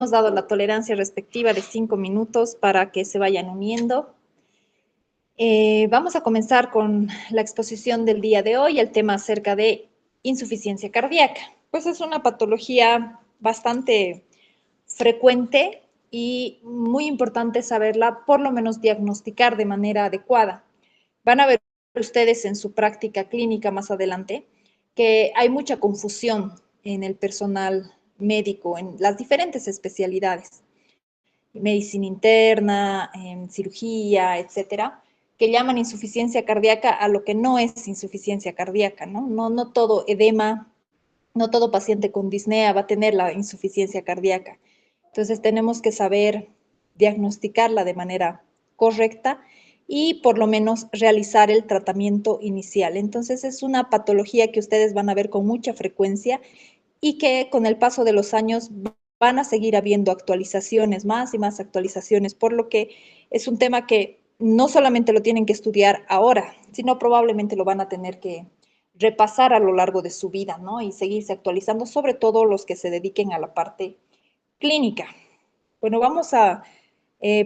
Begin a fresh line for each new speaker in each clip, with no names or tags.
Hemos dado la tolerancia respectiva de 5 minutos para que se vayan uniendo. Vamos a comenzar con la exposición del día de hoy, el tema acerca de insuficiencia cardíaca. Pues es una patología bastante frecuente y muy importante saberla, por lo menos diagnosticar de manera adecuada. Van a ver ustedes en su práctica clínica más adelante que hay mucha confusión en el personal médico, en las diferentes especialidades, medicina interna, en cirugía, etcétera, que llaman insuficiencia cardíaca a lo que no es insuficiencia cardíaca, ¿no? No todo edema, no todo paciente con disnea va a tener la insuficiencia cardíaca. Entonces tenemos que saber diagnosticarla de manera correcta y por lo menos realizar el tratamiento inicial. Entonces es una patología que ustedes van a ver con mucha frecuencia y que con el paso de los años van a seguir habiendo actualizaciones, más y más actualizaciones, por lo que es un tema que no solamente lo tienen que estudiar ahora, sino probablemente lo van a tener que repasar a lo largo de su vida, ¿no? Y seguirse actualizando, sobre todo los que se dediquen a la parte clínica. Bueno, vamos a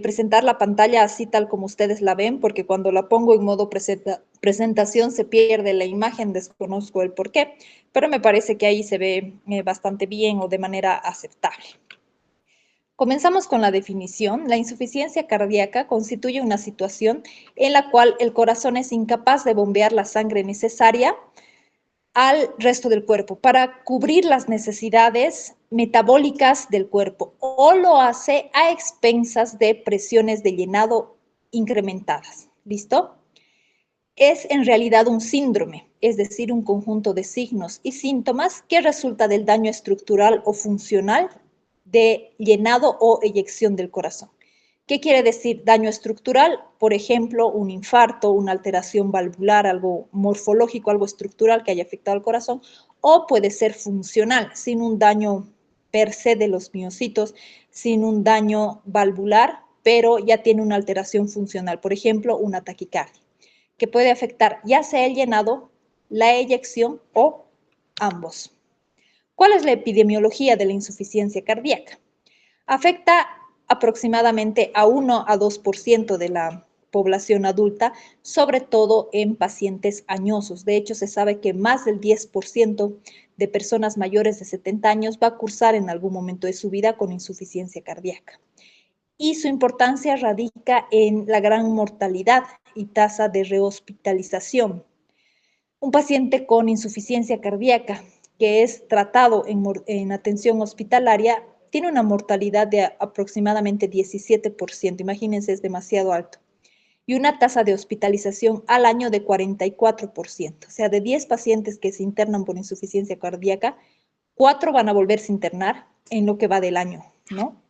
presentar la pantalla así tal como ustedes la ven, porque cuando la pongo en modo presentación se pierde la imagen, desconozco el por qué, pero me parece que ahí se ve bastante bien o de manera aceptable. Comenzamos con la definición. La insuficiencia cardíaca constituye una situación en la cual el corazón es incapaz de bombear la sangre necesaria al resto del cuerpo para cubrir las necesidades metabólicas del cuerpo o lo hace a expensas de presiones de llenado incrementadas. ¿Listo? Es en realidad un síndrome, es decir, un conjunto de signos y síntomas que resulta del daño estructural o funcional de llenado o eyección del corazón. ¿Qué quiere decir daño estructural? Por ejemplo, un infarto, una alteración valvular, algo morfológico, algo estructural que haya afectado al corazón, o puede ser funcional, sin un daño per se de los miocitos, sin un daño valvular, pero ya tiene una alteración funcional, por ejemplo, una taquicardia, que puede afectar ya sea el llenado, la eyección o ambos. ¿Cuál es la epidemiología de la insuficiencia cardíaca? Afecta aproximadamente a 1 a 2% de la población adulta, sobre todo en pacientes añosos. De hecho, se sabe que más del 10% de personas mayores de 70 años va a cursar en algún momento de su vida con insuficiencia cardíaca. Y su importancia radica en la gran mortalidad y tasa de rehospitalización. Un paciente con insuficiencia cardíaca que es tratado en atención hospitalaria tiene una mortalidad de aproximadamente 17%, imagínense, es demasiado alto, y una tasa de hospitalización al año de 44%, o sea, de 10 pacientes que se internan por insuficiencia cardíaca, 4 van a volverse a internar en lo que va del año, ¿no?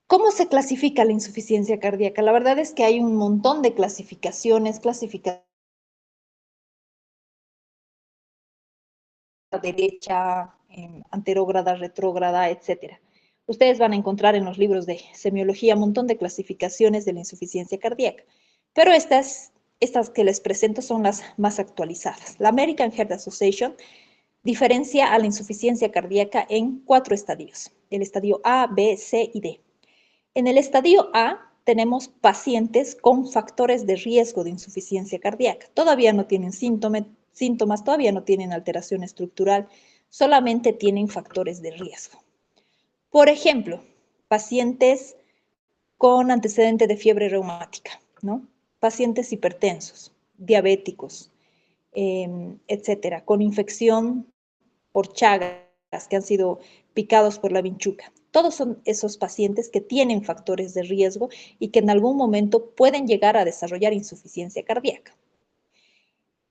¿Cómo se clasifica la insuficiencia cardíaca? La verdad es que hay un montón de clasificaciones, derecha, anterógrada, retrógrada, etcétera. Ustedes van a encontrar en los libros de semiología un montón de clasificaciones de la insuficiencia cardíaca, pero estas que les presento son las más actualizadas. La American Heart Association diferencia a la insuficiencia cardíaca en 4 estadios, el estadio A, B, C y D. En el estadio A tenemos pacientes con factores de riesgo de insuficiencia cardíaca. Todavía no tienen síntomas, todavía no tienen alteración estructural, solamente tienen factores de riesgo. Por ejemplo, pacientes con antecedente de fiebre reumática, ¿no? Pacientes hipertensos, diabéticos, etcétera, con infección por chagas que han sido picados por la vinchuca. Todos son esos pacientes que tienen factores de riesgo y que en algún momento pueden llegar a desarrollar insuficiencia cardíaca.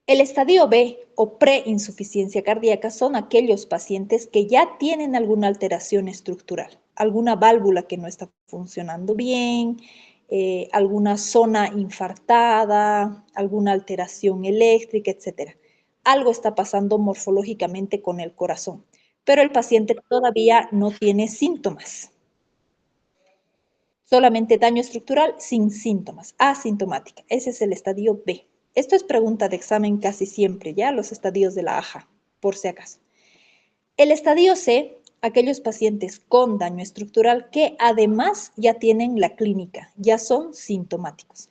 El estadio B o preinsuficiencia cardíaca son aquellos pacientes que ya tienen alguna alteración estructural, alguna válvula que no está funcionando bien, alguna zona infartada, alguna alteración eléctrica, etc. Algo está pasando morfológicamente con el corazón, pero el paciente todavía no tiene síntomas. Solamente daño estructural sin síntomas, asintomática. Ese es el estadio B. Esto es pregunta de examen casi siempre, ¿ya? Los estadios de la AJA, por si acaso. El estadio C aquellos pacientes con daño estructural que además ya tienen la clínica, ya son sintomáticos.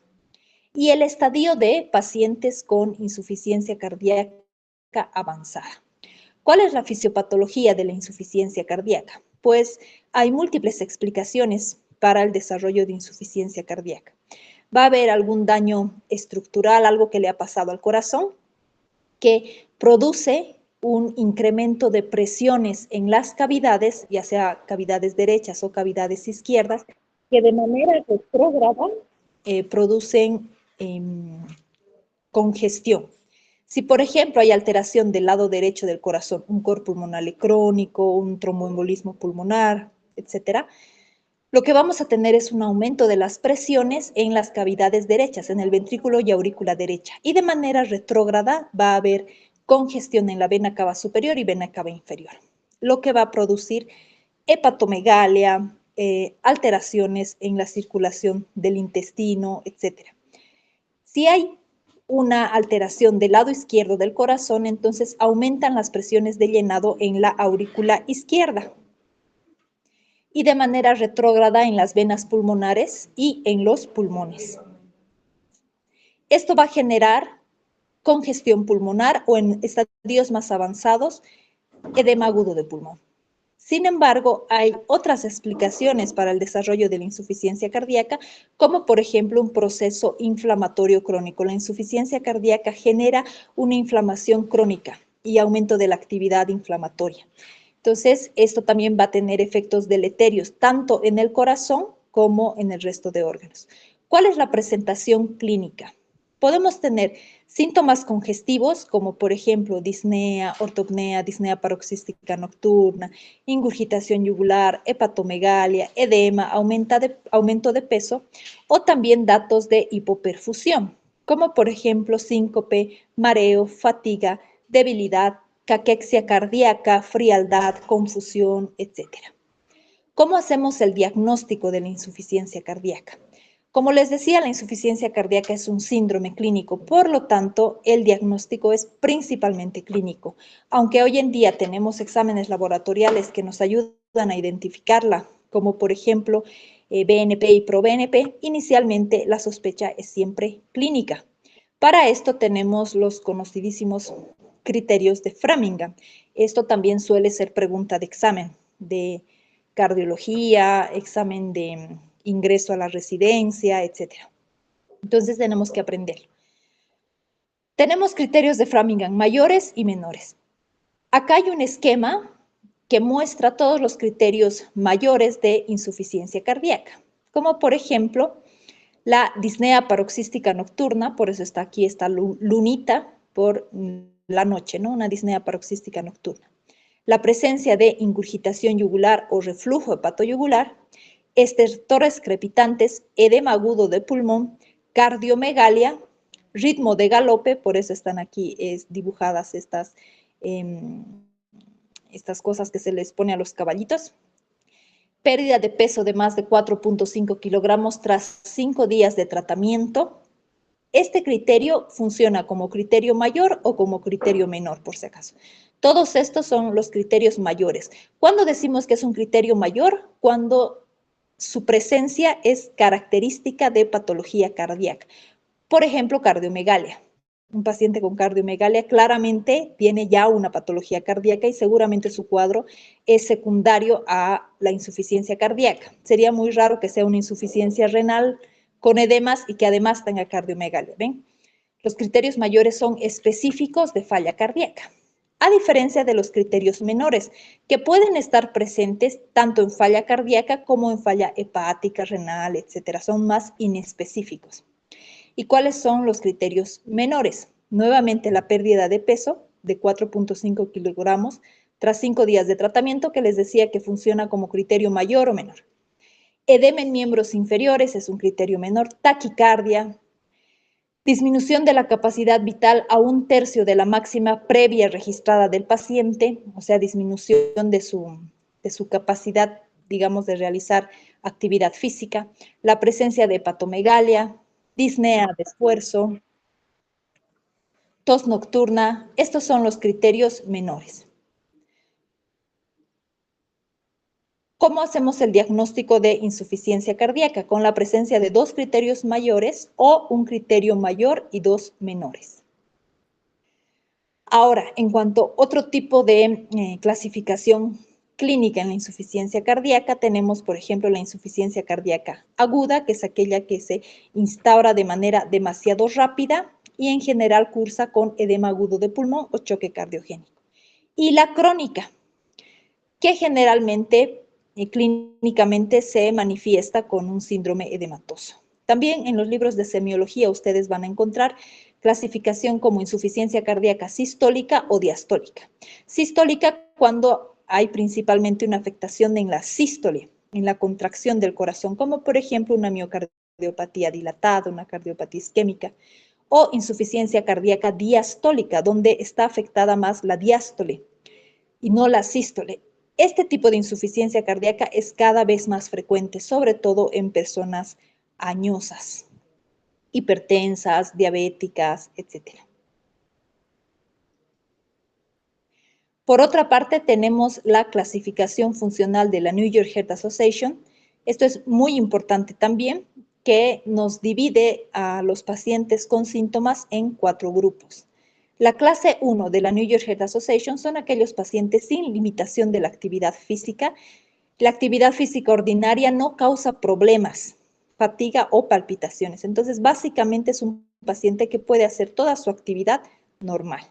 Y el estadio de pacientes con insuficiencia cardíaca avanzada. ¿Cuál es la fisiopatología de la insuficiencia cardíaca? Pues hay múltiples explicaciones para el desarrollo de insuficiencia cardíaca. Va a haber algún daño estructural, algo que le ha pasado al corazón, que produce un incremento de presiones en las cavidades, ya sea cavidades derechas o cavidades izquierdas, que de manera retrógrada producen congestión. Si, por ejemplo, hay alteración del lado derecho del corazón, un cor pulmonar crónico, un tromboembolismo pulmonar, etcétera, lo que vamos a tener es un aumento de las presiones en las cavidades derechas, en el ventrículo y aurícula derecha. Y de manera retrógrada va a haber congestión en la vena cava superior y vena cava inferior, lo que va a producir hepatomegalia, alteraciones en la circulación del intestino, etcétera. Si hay una alteración del lado izquierdo del corazón, entonces aumentan las presiones de llenado en la aurícula izquierda y de manera retrógrada en las venas pulmonares y en los pulmones. Esto va a generar congestión pulmonar o en estadios más avanzados, edema agudo de pulmón. Sin embargo, hay otras explicaciones para el desarrollo de la insuficiencia cardíaca, como por ejemplo un proceso inflamatorio crónico. La insuficiencia cardíaca genera una inflamación crónica y aumento de la actividad inflamatoria. Entonces, esto también va a tener efectos deleterios, tanto en el corazón como en el resto de órganos. ¿Cuál es la presentación clínica? Podemos tener síntomas congestivos, como por ejemplo disnea, ortopnea, disnea paroxística nocturna, ingurgitación yugular, hepatomegalia, edema, aumento de peso, o también datos de hipoperfusión, como por ejemplo síncope, mareo, fatiga, debilidad, caquexia cardíaca, frialdad, confusión, etc. ¿Cómo hacemos el diagnóstico de la insuficiencia cardíaca? Como les decía, la insuficiencia cardíaca es un síndrome clínico, por lo tanto, el diagnóstico es principalmente clínico. Aunque hoy en día tenemos exámenes laboratoriales que nos ayudan a identificarla, como por ejemplo BNP y ProBNP, inicialmente la sospecha es siempre clínica. Para esto tenemos los conocidísimos criterios de Framingham. Esto también suele ser pregunta de examen, de cardiología, examen de ingreso a la residencia, etc. Entonces tenemos que aprenderlo. Tenemos criterios de Framingham mayores y menores. Acá hay un esquema que muestra todos los criterios mayores de insuficiencia cardíaca, como por ejemplo la disnea paroxística nocturna, por eso está aquí esta lunita por la noche, ¿no? Una disnea paroxística nocturna. La presencia de ingurgitación yugular o reflujo hepatoyugular, estertores crepitantes, edema agudo de pulmón, cardiomegalia, ritmo de galope, por eso están aquí dibujadas estas cosas que se les pone a los caballitos, pérdida de peso de más de 4.5 kilogramos tras 5 días de tratamiento. Este criterio funciona como criterio mayor o como criterio menor, por si acaso. Todos estos son los criterios mayores. ¿Cuándo decimos que es un criterio mayor? Cuando su presencia es característica de patología cardíaca. Por ejemplo, cardiomegalia. Un paciente con cardiomegalia claramente tiene ya una patología cardíaca y seguramente su cuadro es secundario a la insuficiencia cardíaca. Sería muy raro que sea una insuficiencia renal con edemas y que además tenga cardiomegalia, ¿ven? Los criterios mayores son específicos de falla cardíaca, a diferencia de los criterios menores, que pueden estar presentes tanto en falla cardíaca como en falla hepática, renal, etcétera. Son más inespecíficos. ¿Y cuáles son los criterios menores? Nuevamente la pérdida de peso de 4.5 kilogramos tras 5 días de tratamiento, que les decía que funciona como criterio mayor o menor. Edema en miembros inferiores es un criterio menor, taquicardia, disminución de la capacidad vital a 1/3 de la máxima previa registrada del paciente, o sea, disminución de su capacidad, digamos, de realizar actividad física, la presencia de hepatomegalia, disnea de esfuerzo, tos nocturna. Estos son los criterios menores. ¿Cómo hacemos el diagnóstico de insuficiencia cardíaca? Con la presencia de 2 criterios mayores o un criterio mayor y 2 menores. Ahora, en cuanto a otro tipo de clasificación clínica en la insuficiencia cardíaca, tenemos, por ejemplo, la insuficiencia cardíaca aguda, que es aquella que se instaura de manera demasiado rápida y en general cursa con edema agudo de pulmón o choque cardiogénico. Y la crónica, que generalmente clínicamente se manifiesta con un síndrome edematoso. También en los libros de semiología ustedes van a encontrar clasificación como insuficiencia cardíaca sistólica o diastólica. Sistólica cuando hay principalmente una afectación en la sístole, en la contracción del corazón, como por ejemplo una miocardiopatía dilatada, una cardiopatía isquémica, o insuficiencia cardíaca diastólica, donde está afectada más la diástole y no la sístole. Este tipo de insuficiencia cardíaca es cada vez más frecuente, sobre todo en personas añosas, hipertensas, diabéticas, etc. Por otra parte, tenemos la clasificación funcional de la New York Heart Association. Esto es muy importante también, que nos divide a los pacientes con síntomas en 4 grupos. La clase 1 de la New York Heart Association son aquellos pacientes sin limitación de la actividad física. La actividad física ordinaria no causa problemas, fatiga o palpitaciones. Entonces, básicamente es un paciente que puede hacer toda su actividad normal.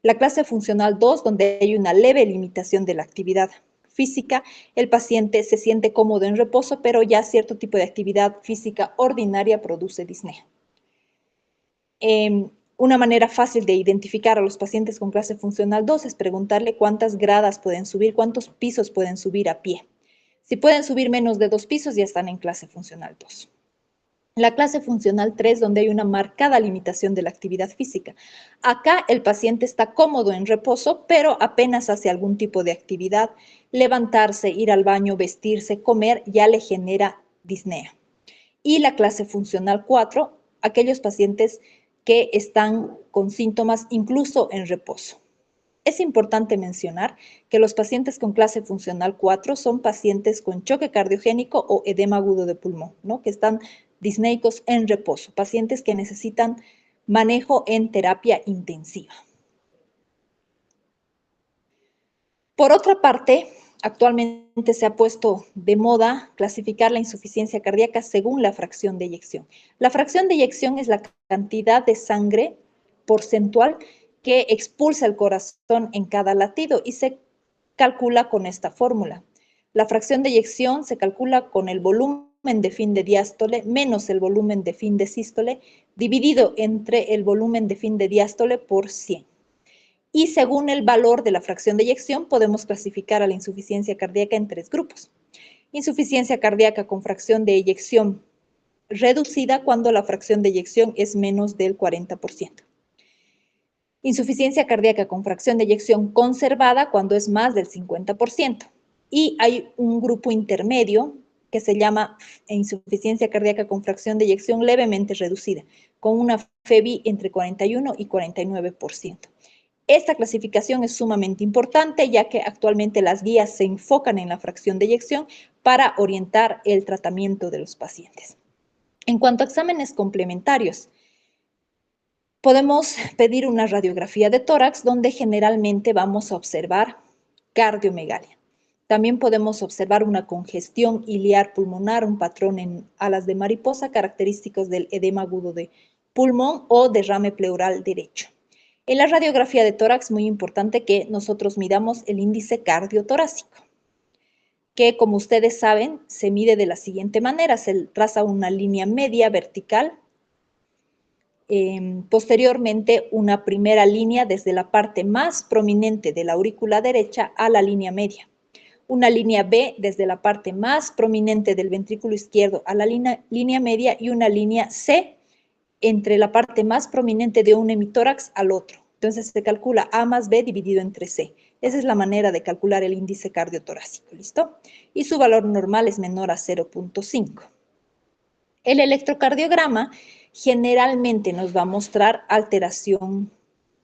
La clase funcional 2, donde hay una leve limitación de la actividad física, el paciente se siente cómodo en reposo, pero ya cierto tipo de actividad física ordinaria produce disnea. Una manera fácil de identificar a los pacientes con clase funcional 2 es preguntarle cuántas gradas pueden subir, cuántos pisos pueden subir a pie. Si pueden subir menos de 2 pisos, ya están en clase funcional 2. La clase funcional 3, donde hay una marcada limitación de la actividad física. Acá el paciente está cómodo en reposo, pero apenas hace algún tipo de actividad, levantarse, ir al baño, vestirse, comer, ya le genera disnea. Y la clase funcional 4, aquellos pacientes que están con síntomas incluso en reposo. Es importante mencionar que los pacientes con clase funcional 4 son pacientes con choque cardiogénico o edema agudo de pulmón, ¿no? Que están disneicos en reposo, pacientes que necesitan manejo en terapia intensiva. Por otra parte, actualmente se ha puesto de moda clasificar la insuficiencia cardíaca según la fracción de eyección. La fracción de eyección es la cantidad de sangre porcentual que expulsa el corazón en cada latido y se calcula con esta fórmula. La fracción de eyección se calcula con el volumen de fin de diástole menos el volumen de fin de sístole dividido entre el volumen de fin de diástole por 100. Y según el valor de la fracción de eyección podemos clasificar a la insuficiencia cardíaca en 3 grupos. Insuficiencia cardíaca con fracción de eyección reducida cuando la fracción de eyección es menos del 40%. Insuficiencia cardíaca con fracción de eyección conservada cuando es más del 50%. Y hay un grupo intermedio que se llama insuficiencia cardíaca con fracción de eyección levemente reducida, con una FEBI entre 41 y 49%. Esta clasificación es sumamente importante ya que actualmente las guías se enfocan en la fracción de eyección para orientar el tratamiento de los pacientes. En cuanto a exámenes complementarios, podemos pedir una radiografía de tórax donde generalmente vamos a observar cardiomegalia. También podemos observar una congestión iliar pulmonar, un patrón en alas de mariposa característicos del edema agudo de pulmón o derrame pleural derecho. En la radiografía de tórax, muy importante que nosotros midamos el índice cardiotorácico, que como ustedes saben, se mide de la siguiente manera, se traza una línea media vertical, posteriormente una primera línea desde la parte más prominente de la aurícula derecha a la línea media, una línea B desde la parte más prominente del ventrículo izquierdo a la línea media y una línea C entre la parte más prominente de un hemitórax al otro. Entonces se calcula A más B dividido entre C. Esa es la manera de calcular el índice cardiotorácico, ¿listo? Y su valor normal es menor a 0.5. El electrocardiograma generalmente nos va a mostrar alteración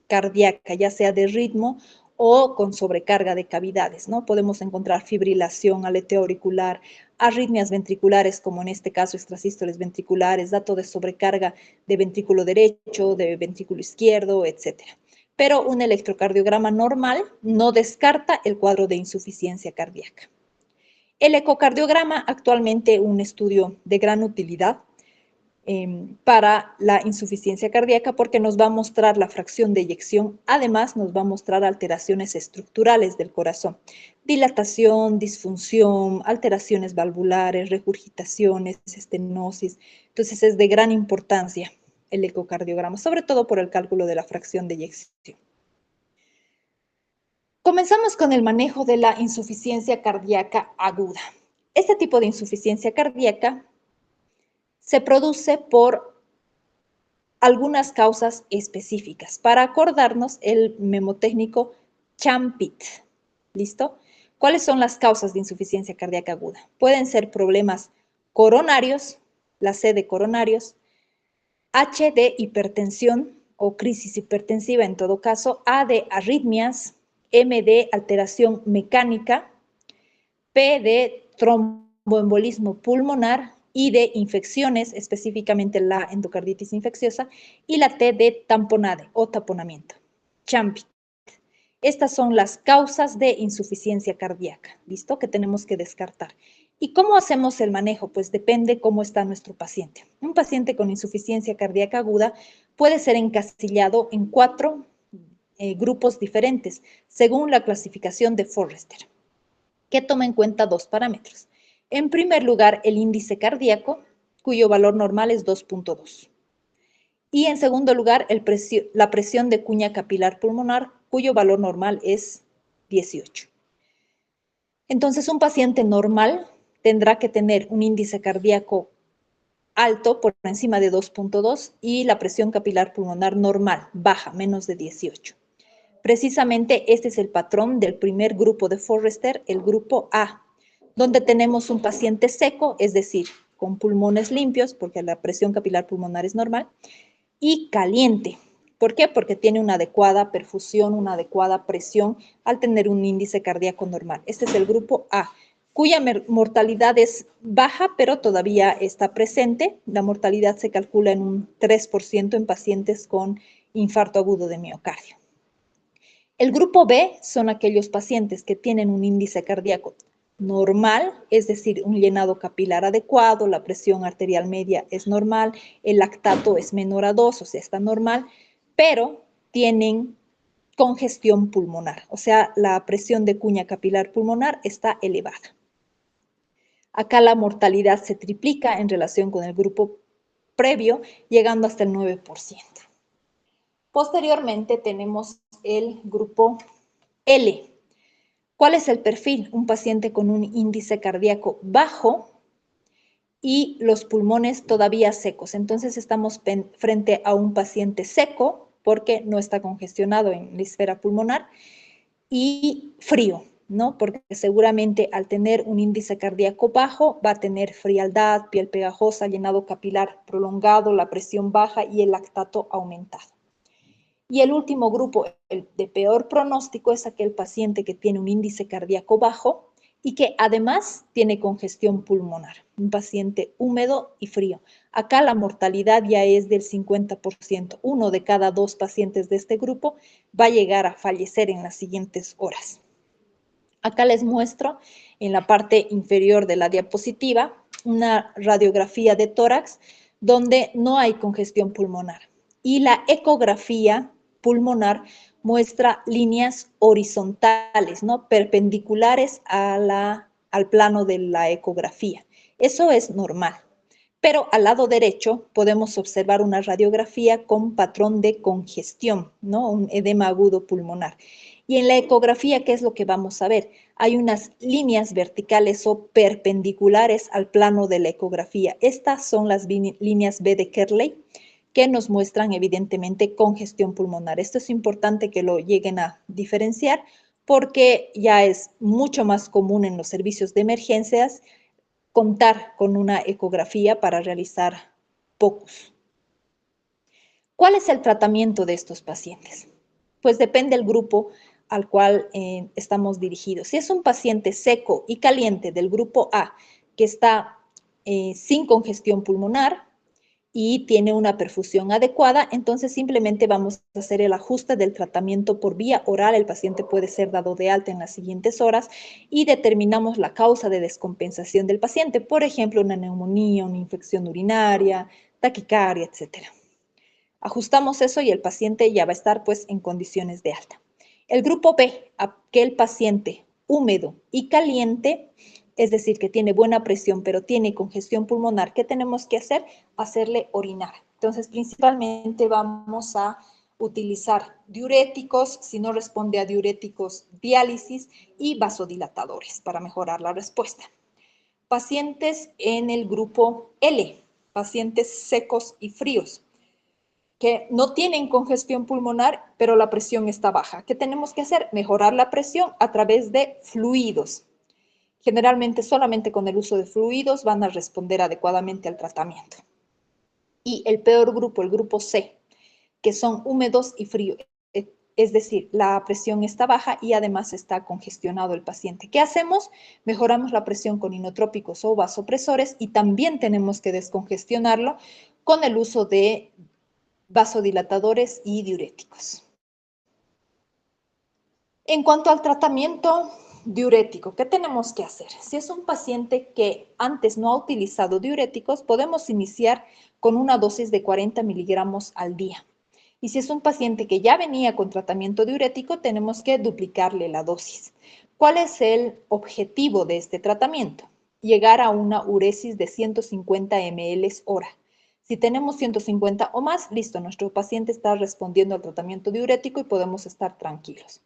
cardíaca, ya sea de ritmo o con sobrecarga de cavidades, ¿no? Podemos encontrar fibrilación, aleteo auricular, arritmias ventriculares, como en este caso extrasístoles ventriculares, dato de sobrecarga de ventrículo derecho, de ventrículo izquierdo, etcétera. Pero un electrocardiograma normal no descarta el cuadro de insuficiencia cardíaca. El ecocardiograma, actualmente un estudio de gran utilidad para la insuficiencia cardíaca porque nos va a mostrar la fracción de eyección, además nos va a mostrar alteraciones estructurales del corazón, dilatación, disfunción, alteraciones valvulares, regurgitaciones, estenosis. Entonces es de gran importancia el ecocardiograma, sobre todo por el cálculo de la fracción de eyección. Comenzamos con el manejo de la insuficiencia cardíaca aguda. Este tipo de insuficiencia cardíaca se produce por algunas causas específicas. Para acordarnos, el memotécnico CHAMPIT. ¿Listo? ¿Cuáles son las causas de insuficiencia cardíaca aguda? Pueden ser problemas coronarios, la C de coronarios, H de hipertensión o crisis hipertensiva en todo caso, A de arritmias, M de alteración mecánica, P de tromboembolismo pulmonar, I de infecciones, específicamente la endocarditis infecciosa, y la T de tamponade o taponamiento. CHAMPIT. Estas son las causas de insuficiencia cardíaca, ¿listo? Que tenemos que descartar. ¿Y cómo hacemos el manejo? Pues depende cómo está nuestro paciente. Un paciente con insuficiencia cardíaca aguda puede ser encasillado en 4 grupos diferentes, según la clasificación de Forrester, que toma en cuenta 2 parámetros. En primer lugar, el índice cardíaco, cuyo valor normal es 2.2. Y en segundo lugar, la presión de cuña capilar pulmonar, cuyo valor normal es 18. Entonces, un paciente normal tendrá que tener un índice cardíaco alto, por encima de 2.2, y la presión capilar pulmonar normal, baja, menos de 18. Precisamente este es el patrón del primer grupo de Forrester, el grupo A, donde tenemos un paciente seco, es decir, con pulmones limpios, porque la presión capilar pulmonar es normal, y caliente. ¿Por qué? Porque tiene una adecuada perfusión, una adecuada presión al tener un índice cardíaco normal. Este es el grupo A, cuya mortalidad es baja, pero todavía está presente. La mortalidad se calcula en un 3% en pacientes con infarto agudo de miocardio. El grupo B son aquellos pacientes que tienen un índice cardíaco normal, es decir, un llenado capilar adecuado, la presión arterial media es normal, el lactato es menor a 2, o sea, está normal, pero tienen congestión pulmonar, o sea, la presión de cuña capilar pulmonar está elevada. Acá la mortalidad se triplica en relación con el grupo previo, llegando hasta el 9%. Posteriormente tenemos el grupo L. ¿Cuál es el perfil? Un paciente con un índice cardíaco bajo y los pulmones todavía secos. Entonces estamos frente a un paciente seco porque no está congestionado en la esfera pulmonar y frío, ¿no? Porque seguramente al tener un índice cardíaco bajo va a tener frialdad, piel pegajosa, llenado capilar prolongado, la presión baja y el lactato aumentado. Y el último grupo, el de peor pronóstico, es aquel paciente que tiene un índice cardíaco bajo y que además tiene congestión pulmonar, un paciente húmedo y frío. Acá la mortalidad ya es del 50%. 1 de cada 2 pacientes de este grupo va a llegar a fallecer en las siguientes horas. Acá les muestro en la parte inferior de la diapositiva una radiografía de tórax donde no hay congestión pulmonar. Y la ecografía pulmonar muestra líneas horizontales, ¿no? Perpendiculares al plano de la ecografía. Eso es normal. Pero al lado derecho podemos observar una radiografía con patrón de congestión, ¿no? Un edema agudo pulmonar. Y en la ecografía, ¿qué es lo que vamos a ver? Hay unas líneas verticales o perpendiculares al plano de la ecografía. Estas son las líneas B de Kerley, que nos muestran evidentemente congestión pulmonar. Esto es importante que lo lleguen a diferenciar porque ya es mucho más común en los servicios de emergencias contar con una ecografía para realizar POCUS. ¿Cuál es el tratamiento de estos pacientes? Pues depende del grupo. al cual estamos dirigidos. Si es un paciente seco y caliente del grupo A que está sin congestión pulmonar y tiene una perfusión adecuada, entonces simplemente vamos a hacer el ajuste del tratamiento por vía oral. El paciente puede ser dado de alta en las siguientes horas y determinamos la causa de descompensación del paciente, por ejemplo, una neumonía, una infección urinaria, taquicardia, etc. Ajustamos eso y el paciente ya va a estar pues en condiciones de alta. El grupo B, aquel paciente húmedo y caliente, es decir, que tiene buena presión, pero tiene congestión pulmonar, ¿qué tenemos que hacer? Hacerle orinar. Entonces, principalmente vamos a utilizar diuréticos, si no responde a diuréticos, diálisis y vasodilatadores para mejorar la respuesta. Pacientes en el grupo L, pacientes secos y fríos, que no tienen congestión pulmonar, pero la presión está baja. ¿Qué tenemos que hacer? Mejorar la presión a través de fluidos. Generalmente solamente con el uso de fluidos van a responder adecuadamente al tratamiento. Y el peor grupo, el grupo C, que son húmedos y fríos. Es decir, la presión está baja y además está congestionado el paciente. ¿Qué hacemos? Mejoramos la presión con inotrópicos o vasopresores y también tenemos que descongestionarlo con el uso de vasodilatadores y diuréticos. En cuanto al tratamiento diurético, ¿qué tenemos que hacer? Si es un paciente que antes no ha utilizado diuréticos, podemos iniciar con una dosis de 40 miligramos al día. Y si es un paciente que ya venía con tratamiento diurético, tenemos que duplicarle la dosis. ¿Cuál es el objetivo de este tratamiento? Llegar a una uresis de 150 ml hora. Si tenemos 150 o más, listo, nuestro paciente está respondiendo al tratamiento diurético y podemos estar tranquilos.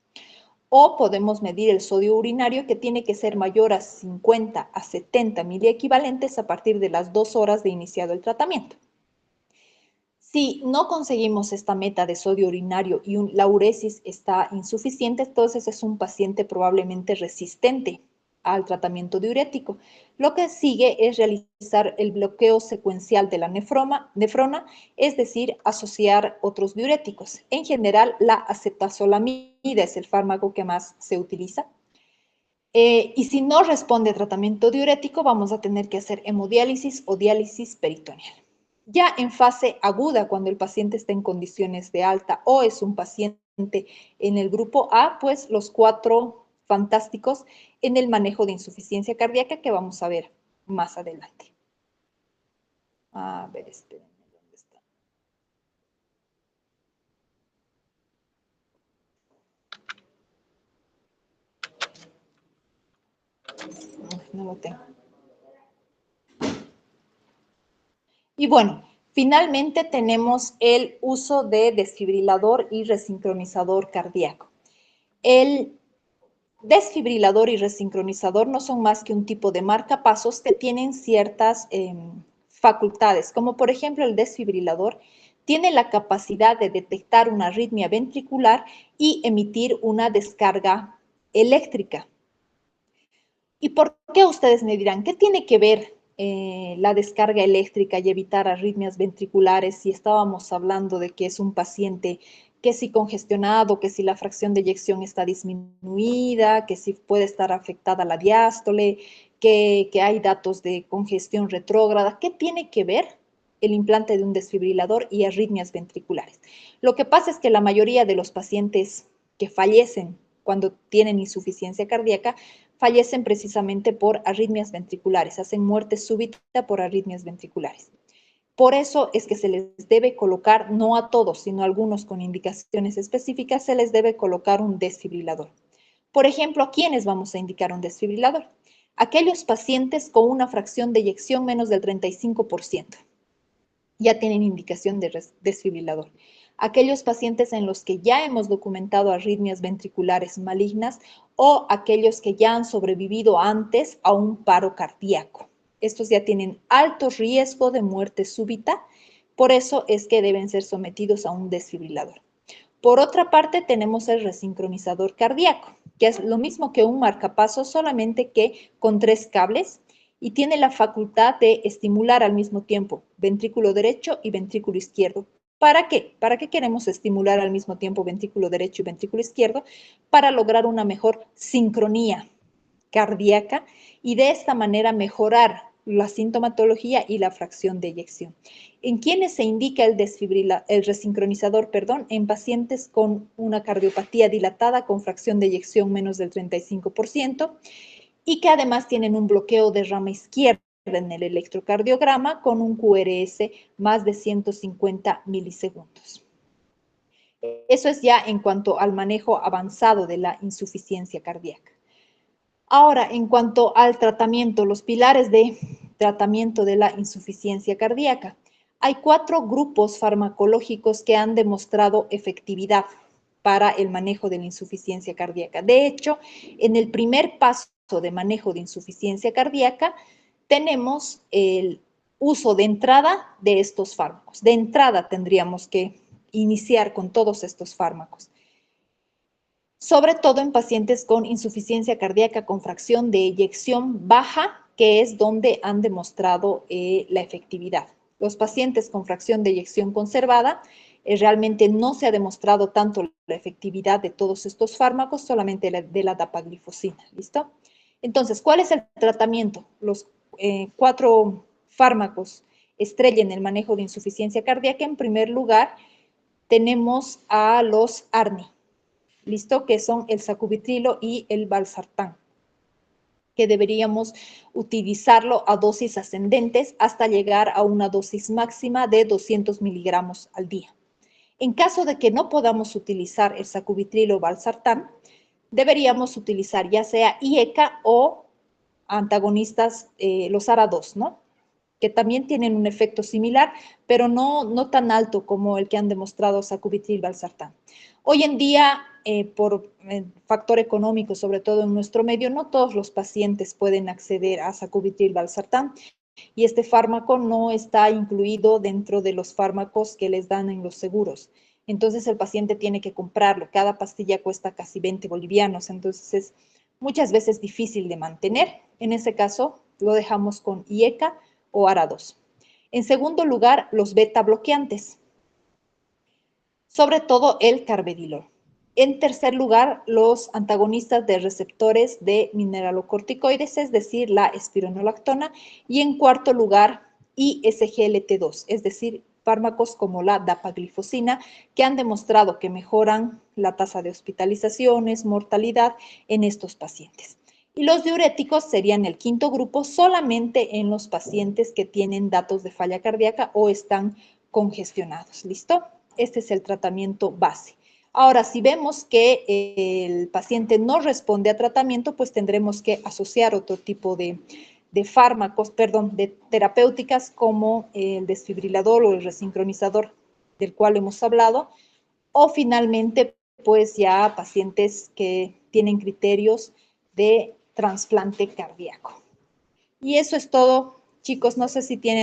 O podemos medir el sodio urinario, que tiene que ser mayor a 50 a 70 miliequivalentes a partir de las 2 horas de iniciado el tratamiento. Si no conseguimos esta meta de sodio urinario y la uresis está insuficiente, entonces es un paciente probablemente resistente al tratamiento diurético. Lo que sigue es realizar el bloqueo secuencial de la nefrona, es decir, asociar otros diuréticos. En general, la acetazolamida es el fármaco que más se utiliza. Y si no responde a tratamiento diurético, vamos a tener que hacer hemodiálisis o diálisis peritoneal. Ya en fase aguda, cuando el paciente está en condiciones de alta o es un paciente en el grupo A, pues los 4 fantásticos en el manejo de insuficiencia cardíaca que vamos a ver más adelante. A ver, espérenme, ¿dónde está? No lo tengo. Y bueno, finalmente tenemos el uso de desfibrilador y resincronizador cardíaco. El desfibrilador y resincronizador no son más que un tipo de marcapasos que tienen ciertas facultades, como por ejemplo el desfibrilador tiene la capacidad de detectar una arritmia ventricular y emitir una descarga eléctrica. ¿Y por qué ustedes me dirán? ¿Qué tiene que ver la descarga eléctrica y evitar arritmias ventriculares si estábamos hablando de que es un paciente que si congestionado, que si la fracción de eyección está disminuida, que si puede estar afectada la diástole, que hay datos de congestión retrógrada? ¿Qué tiene que ver el implante de un desfibrilador y arritmias ventriculares? Lo que pasa es que la mayoría de los pacientes que fallecen cuando tienen insuficiencia cardíaca fallecen precisamente por arritmias ventriculares, hacen muerte súbita por arritmias ventriculares. Por eso es que se les debe colocar, no a todos, sino a algunos con indicaciones específicas, se les debe colocar un desfibrilador. Por ejemplo, ¿a quiénes vamos a indicar un desfibrilador? Aquellos pacientes con una fracción de eyección menos del 35%. Ya tienen indicación de desfibrilador. Aquellos pacientes en los que ya hemos documentado arritmias ventriculares malignas o aquellos que ya han sobrevivido antes a un paro cardíaco. Estos ya tienen alto riesgo de muerte súbita, por eso es que deben ser sometidos a un desfibrilador. Por otra parte, tenemos el resincronizador cardíaco, que es lo mismo que un marcapasos, solamente que con 3 cables y tiene la facultad de estimular al mismo tiempo ventrículo derecho y ventrículo izquierdo, ¿Para qué? ¿Para qué queremos estimular al mismo tiempo ventrículo derecho y ventrículo izquierdo? Para lograr una mejor sincronía cardíaca y de esta manera mejorar la sintomatología y la fracción de eyección. ¿En quiénes se indica el resincronizador? Perdón, en pacientes con una cardiopatía dilatada con fracción de eyección menos del 35% y que además tienen un bloqueo de rama izquierda en el electrocardiograma con un QRS más de 150 milisegundos. Eso es ya en cuanto al manejo avanzado de la insuficiencia cardíaca. Ahora, en cuanto al tratamiento, los pilares de tratamiento de la insuficiencia cardíaca. Hay 4 grupos farmacológicos que han demostrado efectividad para el manejo de la insuficiencia cardíaca. De hecho, en el primer paso de manejo de insuficiencia cardíaca, tenemos el uso de entrada de estos fármacos. De entrada tendríamos que iniciar con todos estos fármacos, sobre todo en pacientes con insuficiencia cardíaca con fracción de eyección baja, que es donde han demostrado la efectividad. Los pacientes con fracción de eyección conservada, realmente no se ha demostrado tanto la efectividad de todos estos fármacos, solamente de la dapaglifosina, ¿listo? Entonces, ¿cuál es el tratamiento? Los 4 fármacos estrella en el manejo de insuficiencia cardíaca. En primer lugar, tenemos a los ARNI, ¿listo? Que son el sacubitrilo y el valsartán, que deberíamos utilizarlo a dosis ascendentes hasta llegar a una dosis máxima de 200 miligramos al día. En caso de que no podamos utilizar el sacubitrilo o valsartán, deberíamos utilizar ya sea IECA o antagonistas, los ARA2, ¿no? Que también tienen un efecto similar, pero no tan alto como el que han demostrado sacubitril y valsartán. Hoy en día, por factor económico, sobre todo en nuestro medio, no todos los pacientes pueden acceder a sacubitril y valsartán, y este fármaco no está incluido dentro de los fármacos que les dan en los seguros. Entonces el paciente tiene que comprarlo. Cada pastilla cuesta casi 20 bolivianos, entonces es muchas veces difícil de mantener. En ese caso, lo dejamos con IECA o ARA2. En segundo lugar, los beta bloqueantes, sobre todo el carvedilol. En tercer lugar, los antagonistas de receptores de mineralocorticoides, es decir, la espironolactona. Y en cuarto lugar, ISGLT2, es decir, fármacos como la dapaglifosina, que han demostrado que mejoran la tasa de hospitalizaciones, mortalidad en estos pacientes. Y los diuréticos serían el quinto grupo solamente en los pacientes que tienen datos de falla cardíaca o están congestionados. ¿Listo? Este es el tratamiento base. Ahora, si vemos que el paciente no responde a tratamiento, pues tendremos que asociar otro tipo de fármacos, perdón, de terapéuticas como el desfibrilador o el resincronizador del cual hemos hablado, o finalmente, pues ya pacientes que tienen criterios de trasplante cardíaco. Y eso es todo, chicos. No sé si tienen